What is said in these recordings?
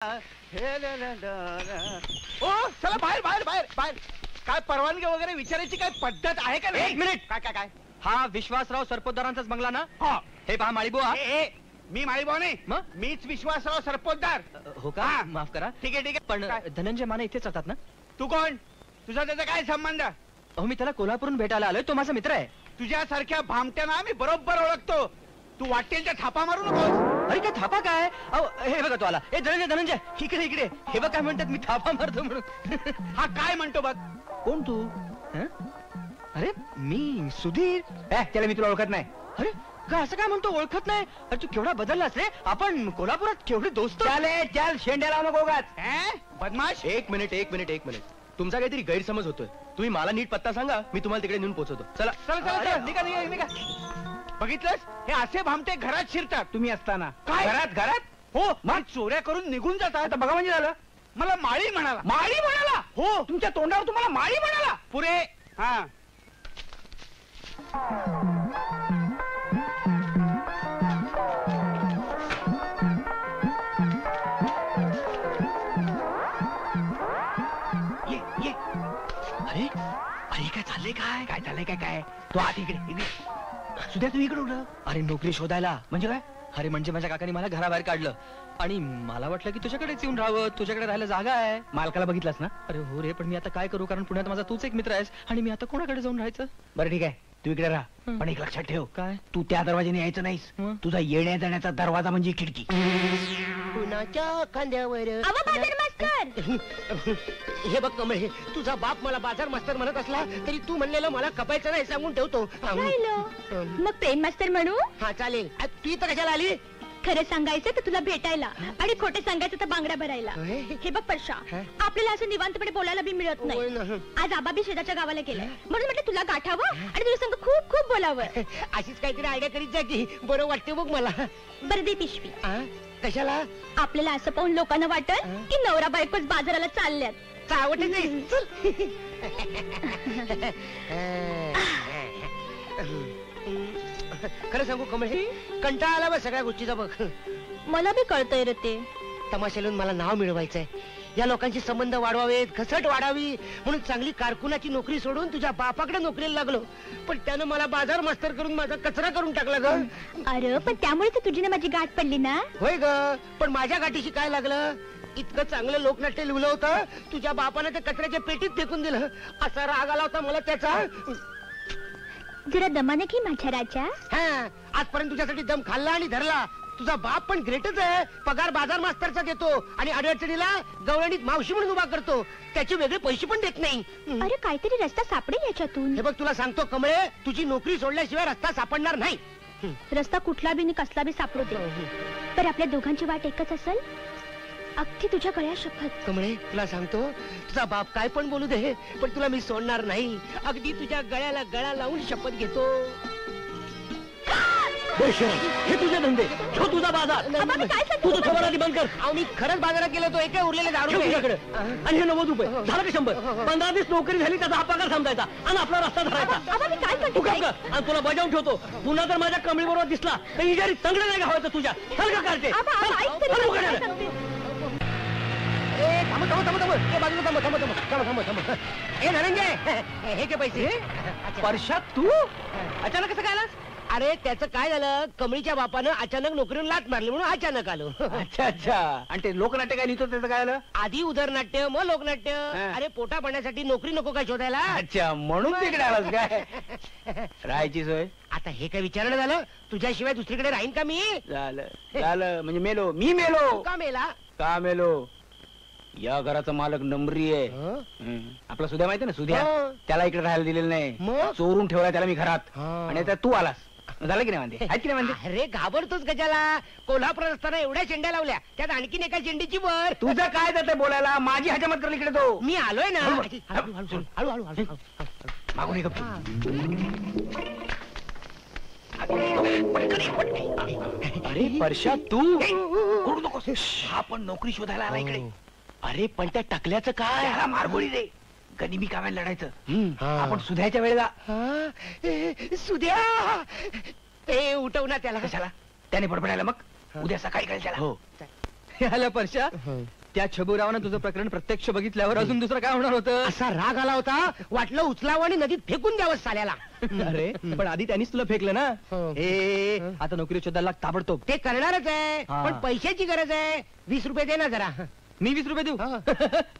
ओ चला बाहेर बाहेर बाहेर बाहेर. काय परवानगी वगैरे विचारायची काय पद्धत आहे का? एक मिनिट. काय काय काय? हा विश्वासराव सरपोतदारांचाच बंगला ना? हा. हे पहा माळीबुवा. मी माळीभाऊ नाही, मग? मीच विश्वासराव सरपोतदार. हो का? हा. माफ करा. ठीक आहे ठीक आहे. पण काय? धनंजय माने इथेच राहतात ना? तू कोण? तुझा त्याचा काय संबंध? अहो मी त्याला कोल्हापूरून भेटायला आलोय. तो माझा मित्र आहे. तुझ्यासारख्या भामट्यांना मी बरोबर ओळखतो. तू वाटेल त्या थापा मारू नकोस. अरे काय थापा काय? अहो हे बघा तो आला. ए धनंजय धनंजय इकडे इकडे. हे बघ काय म्हणतात, मी थापा मारतो म्हणून. हा काय म्हणतो बघ. कोण तू? हं? अरे मी सुधीर. त्याला मी तुला ओळखत नाही. अरे का असं काय म्हणतो? ओळखत नाही? अरे तू केवढा बदललास रे. आपण कोल्हापुरात केवढे दोस्त. चल शेंड्याला नको उगाच. बदमाश. एक मिनिट एक मिनिट एक मिनिट. तुमचा काहीतरी गैरसमज होतोय. तुम्ही मला नीट पत्ता सांगा, मी तुम्हाला तिकडे नेऊन पोहोचवतो. चला चला चला चला. निघा निघा निघा. बघितलंस, हे असे भामटे घरात शिरतात. तुम्ही असताना काय? घरात हो, मग चोऱ्या करून निघून जातात. आता बघा म्हणजे झालं. मला माळी म्हणाला. माळी म्हणाला? हो. तुमच्या तोंडावर तुम्हाला माळी म्हणाला? पुरे. हा. ये. अरे अरे काय चाललंय? काय काय चाललंय? काय तो आत इकडे. सुद्या तू इकडे उडलं. अरे नोकरी शोधायला. म्हणजे काय? अरे म्हणजे माझ्या काकाने मला घराबाहेर काढलं आणि मला वाटलं की तुझ्याकडेच येऊन राहावं. तुझ्याकडे राहायला जागा आहे. मालकाला बघितलंस ना? अरे हो रे, पण मी आता काय करू? कारण पुण्यात माझा तूच एक मित्र आहेस आणि मी आता कोणाकडे जाऊन राहायचं? बरं ठीक आहे, तू इकडे राहा. हं. पण एक लक्षात ठेव, काय? तू त्या दरवाजाने यायचं नाहीस. मग? तुझा येण्या जाण्याचा दरवाजा म्हणजे खिडकी. कुणाच्या खांद्यावर अहो बाजार मास्तर. हे बघ कमळे, तुझा बाप मला बाजार मास्तर म्हणत असला तरी तू म्हणलेलं मला कपायचं नाही सांगून ठेवतो. राहिलो. मग प्रेम मास्तर म्हणू? हा चालेल. तू इथं कशाला आली? खरं सांगायचं तर तुला भेटायला आणि खोटे सांगायचं तर बांगड्या भरायला. होय? हे बघ परशा, हा? आपल्याला असं निवांतपणे बोलायला बी मिळत होय नाही. ना. आज आबा बी शेजारच्या गावाला गेलाय म्हणून म्हटलं तुला गाठावं आणि तुझ्या संग खूप खूप बोलावं. अशीच काहीतरी आयडिया करीत जा की बरं वाटते बघ मला. बरं दे पिशवी. कशाला? आपल्याला असं पाहून लोकांना वाटत की नवरा बायकोच बाजाराला चालल्यात. चावटच खरं सांगू कमळे, कंटाळा आला बघ सगळ्या गोष्टीचा. बघ मला बी कळतंय रे ते. तमाशालून मला नाव मिळवायचंय. या लोकांचे संबंध वाढवावेत, घसट वाढावी म्हणून चांगली कारकुनाची नोकरी सोडून तुझ्या बापाकडे नोकरीला लागलो. पण त्यानं मला बाजार मास्तर करून माझा कचरा करून टाकला ग. अरे पण त्यामुळे तर तुझी ना माझी गाठ पडली ना. होय ग, पण माझ्या गाठीशी काय लागलं? इतकं चांगलं लोकनाट्य लिहिलं होतं, तुझ्या बापानं ते कचऱ्याच्या पेटीत फेकून दिलं. असा राग आला होता मला त्याचा. जरा दमाने घे माझ्या राजा. हा, आजपर्यंत तुझ्यासाठी दम खाल्ला आणि धरला. तुझा बाप पण ग्रेटच आहे. पगार बाजार मास्तरचा देतो आणि अडचणीला गवळणीत मावशी म्हणून उभा करतो. त्याचे वेगळे पैसे पण देत नाही. अरे काहीतरी रस्ता सापडेल याच्यातून. हे बघ तुला सांगतो कमळे, तुझी नोकरी सोडल्याशिवाय रस्ता सापडणार नाही. रस्ता कुठला बी नि कसला बी सापडू दे, तर आपल्या दोघांची वाट एकच असेल. अगदी तुझ्या गळ्या शपथ. कमळे तुला सांगतो, तुझा बाप काय पण बोलू दे, पण तुला मी सोडणार नाही. अगदी तुझ्या गळ्याला गळा लावून शपथ घेतो. हे तुझे धंदे, हो तुझा बाजार. आबा, मी काय सांगते तू तो थोडा बंद कर. अहो मी खरंच बाजारात गेलो तो एका उरलेले दारू ठेव रुपये. तुझ्याकडे. आणि हे 90 रुपये झालं का 100? 15 दिवस नोकरी झाली, त्याचा हा पगार समजायचा आणि आपला रस्ता धरायचा. आबा, मी काय तू करते? काम कर आणि तुला बजावून ठेवतो. पुन्हा जर माझ्या कमळी बरोबर दिसला तर इजारी चांगलं नाही घावायचं तुझ्या. चल का काढते? आबा, आबा, ऐक तरी, चल मी काय उघड्याला. सांगते. हे धनंजय, हे घे पैसे. वर्षात तू अचानक कसं काय आलास? अरे त्याचं काय झालं, कमळीच्या बापानं अचानक नोकरीवर लात मारली म्हणून अचानक आलो. अच्छा अच्छा. आणि ते लोकनाट्य काय लिहितो त्याचं काय आलं? आधी उदरनाट्य मग लोकनाट्य. अरे पोटा पाण्यासाठी नोकरी नको काय शोधायला? अच्छा, म्हणून तिकडे आलास काय? राहायची सोय आता हे काय विचारणं झालं? तुझ्याशिवाय दुसरीकडे राहीन का मी? झालं म्हणजे मेलो. मी मेलो. तू का मेला? का मेलो? या घराचा मालक नंबरी आहे. आपला सुद्या माहिती ना, सुद्या. हो. त्याला इकडे राहायला दिलेलं नाही. मग? चोरून ठेवला त्याला मी घरात. हा. आणि आता तू आलास. झालं की नाही म्हणते? आहेत की नाही म्हणते? अरे घाबरतोच गजाला. कोल्हापुरात असताना एवढ्या शेंड्या लावल्या, त्यात आणखीन एका शेंडीची वर. तुझं काय जातं बोलायला? माझी हजामत कर इकडे तो. मी आलोय ना. हळू, हळू, हळू, हळू, हळू, हळू. मागून ये गप्प. अरे परशा तू करू नकोस. हा पण नोकरी शोधायला आला इकडे. अरे पण त्या टकल्याचं काय? त्याला मारगोळी दे. गनिमी कामाला लढायचं. आपण सुध्याच्या वेळेला. सुद्या ए उठव ना त्याला. कशाला? त्याने बडबडायला मग उद्या सकाळी कळेल त्याला. हो आल्या परशा त्या छबुरावानं तुझं प्रकरण प्रत्यक्ष बघितल्यावर अजून दुसरं काय होणार होतं? असा राग आला होता वाटलं उचलावं आणि नदीत फेकून द्यावं साल्याला. अरे पण आधी त्यांनीच तुला फेकलं ना. हो. आता नोकरी शोधायला ताबडतोब. ते करणारच आहे हा. पण पैशाची गरज आहे. 20 रुपये दे ना जरा. मी 20 रुपये देऊ?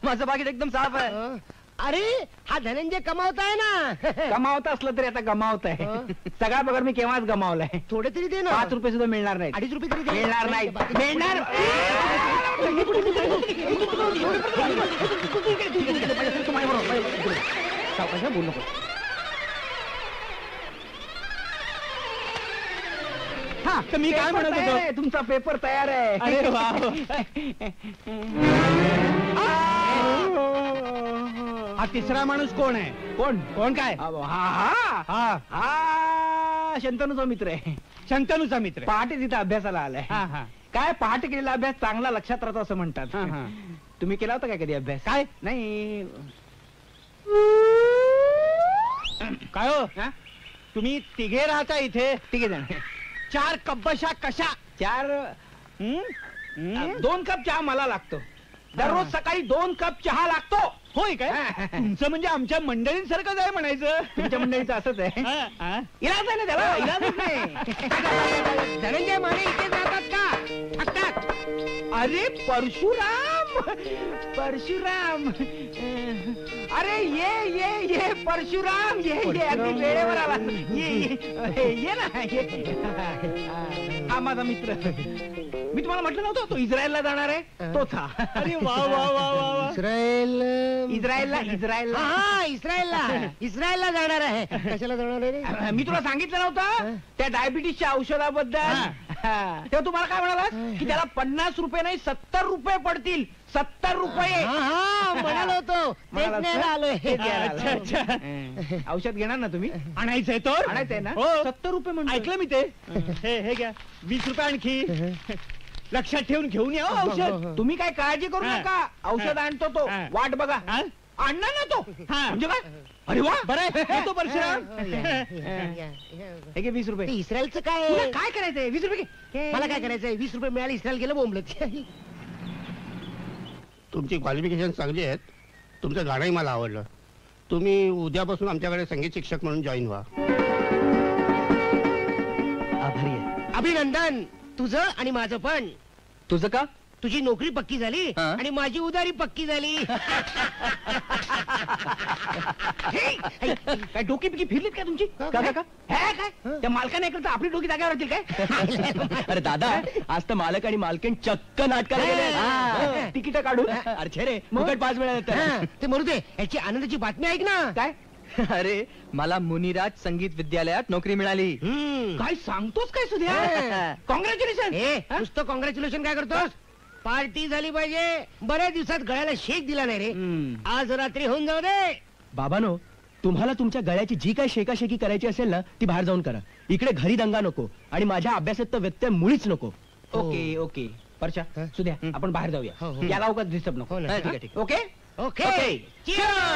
माझं पाकिट एकदम साफ आहे. अरे हा धनंजय कमावताय ना. कमावत असलं तरी आता गमावत आहे. सगळा पगार मी केव्हाच गमावलाय. थोडे तरी दे ना. 5 रुपये सुद्धा मिळणार नाही. 2.5 रुपये तरी दे. मिळणार नाही. मिळणार. बोल नको. हा तर मी काय म्हणत होतो? तुमचा पेपर तयार आहे. अरे वा. हा तिसरा माणूस कोण आहे? कोण काय? हा शंतनूचा मित्र आहे. शंतनूचा मित्र आहे. पहाटे तिथे अभ्यासाला आलाय. हा हा काय पहाटे केलेला अभ्यास चांगला लक्षात राहतो असं म्हणतात. हा, हा. तुम्ही केला होता काय कधी अभ्यास? काय? नाही. काय हो हा? तुम्ही तिघे राहता इथे? ठीक आहे जण. 4 कब्बशा कशा? 2 कप चहा मला लागतो. दररोज सकाळी 2 कप चहा लागतो. होय काय? हा. तुमचं म्हणजे आमच्या मंडळींसारखंच आहे म्हणायचं. तुमच्या मंडळीचं असंच आहे. हा, हा. इलाज आहे ना त्याला. इलाजच नाही. धनंजय माने इथे जातात का? थकतात. अरे परशुराम. परशुराम. अरे ये परशुराम. ये अगदी वेळेवर आला. ये ना ये. हा माझा मित्र. मी तुम्हाला म्हटलं नव्हतं तो इस्रायलला जाणार आहे. तोच हा. अरे वा वा वा वा वा. इस्रायलला हा इस्रायलला जाणार आहे. कशाला जाणार आहे रे? मी तुला सांगितलं नव्हतं त्या डायबिटीसच्या औषधाबद्दल. तेव्हा तुम्हाला काय म्हणाला की त्याला 50 रुपये नाही 70 रुपये पडतील. 70 रुपये. हा म्हणालो होतो. तेच म्हणालास न्यायला ना? आलोय. तेच घ्यायला अच्छा, आलो. अच्छा. औषध घेणार ना तुम्ही? आणायचंय तर? आणायचंय ना? हो. 70 रुपये म्हणतो. ऐकलं मी ते. हे घ्या 20 रुपये आणखी. लक्षात ठेवून घेऊन या हो औषध. तुम्ही काय काळजी करू हा. नका. औषध आणतो तो. हा. वाट बघा. हा? आणणार ना तो. हा. म्हणजे काय? अरे वा. बरं आहे. येतो परशुराम. हे घे 20 रुपये. ते इस्रायलचं काय तुला आहे? काय करायचंय? 20 रुपये घे. मला काय करायचंय? 20 रुपये मिळाले इस्रायल गेलं बोंबलत. तुमची क्वालिफिकेशन चांगली आहेत. तुमचं गाणंही मला आवडलं. तुम्ही उद्यापासून आमच्याकडे संगीत शिक्षक म्हणून जॉईन व्हा. आभारी आहे. अभिनंदन तुझं आणि माझं पण. तुझं का? तुझी नोकरी पक्की झाली हा? आणि माझी उदारी पक्की झाली. काय डोकी पिकी फिरलीत काय तुमची? का का? हे काय? त्या मालकाने ऐकलं तर आपली डोकी जागेवर राहतील काय? अरे दादा आज तर मालक आणि मालकीण चक्क नाटकाला गेले. तिकीट काढून. अरे छे रे मुकट 5 वेळा हा, येतात. ते मरू दे. याची आनंदाची बातमी ऐक ना. काय अरे मला मुनिराज संगीत विद्यालयात नोकरी मिळाली. काय सांगतोस काय सुद्या? कॉंग्रॅच्युलेशन. ए नुसतं कॉंग्रॅच्युलेशन काय करतोस? पार्टी झाली पाहिजे. बऱ्याच दिवसात गळ्याला शेक दिला नाही रे. आज रात्री होऊन जाऊ दे. बाबानो तुम्हाला तुमच्या गळ्याची जी काही शेकाशेकी करायची असेल ना ती बाहेर जाऊन करा. इकडे घरी दंगा नको आणि माझ्या अभ्यासात तर व्यत्यय मुळीच नको. Okay okay. परशा सुद्या आपण बाहेर जाऊया. हो, हो. याला उगाच डिस्टर्ब नको. हो ना. ठीक आहे, ठीक आहे. Okay okay. Cheers.